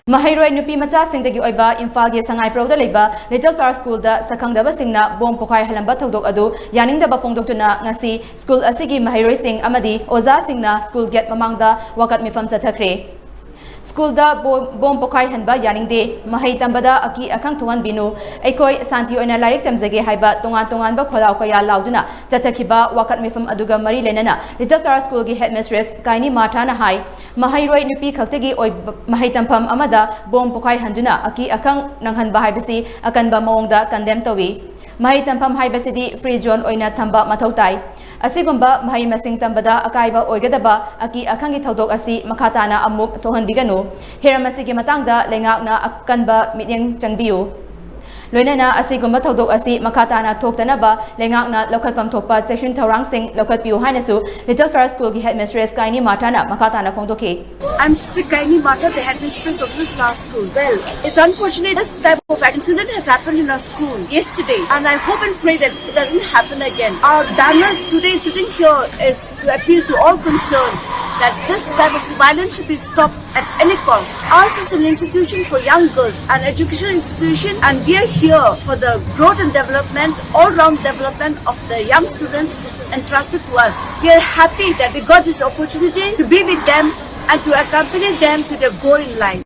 Mahairoi nupi macha singdagi oiba Imphal gi Sangai Prauda leiba Little Flower School da sakhangdaba singna bom pokai halamba thodok adu yaningdaba fongdoktuna ngasi school asigi mahairoi sing amadi oza singna school gate mamangda wakat mifam chathakre School da bom pokai hanba yaningde mahai tambada aki akhang thungan binu aikoi santi oina larik tamjage haiba tongan ba kholau kaya lauduna chathakhiba wakat mifam aduga mari lenana Little Flower School gi headmistress Kaini Martha na hai mahairoi nupi khaktagi oi mahai tampam amada bom pokai handuna aki akhang nanghanba haibasi akanba mawongda condemn tawi mahai tampam haibasidi free zone oina thamba mathautai asigumba mahai masing tambada akaiba oigadaba aki akhangi thodok asi makhatana amuk thohanbiganu heramasigi matangda lengakna akanba mityeng changbiu loinana asigumba thodok asi makhatana thoktanaba lengakna lokhatfam thokpa section thorang sing lokhatpiu hainasu Little Flower School gi headmistress Kaini Martha na makhatana phongdoki I'm Sister Kaini Martha, the headmistress of Little Flower School. Well, it's unfortunate this type of incident has happened in our school yesterday, and I hope and pray that it doesn't happen again. Our banners today sitting here is to appeal to all concerned that this type of violence should be stopped at any cost. Ours is an institution for young girls, an educational institution, and we are here for the growth and development, all-round development of the young students entrusted to us. We are happy that we got this opportunity to be with them and to accompany them to their goal in life.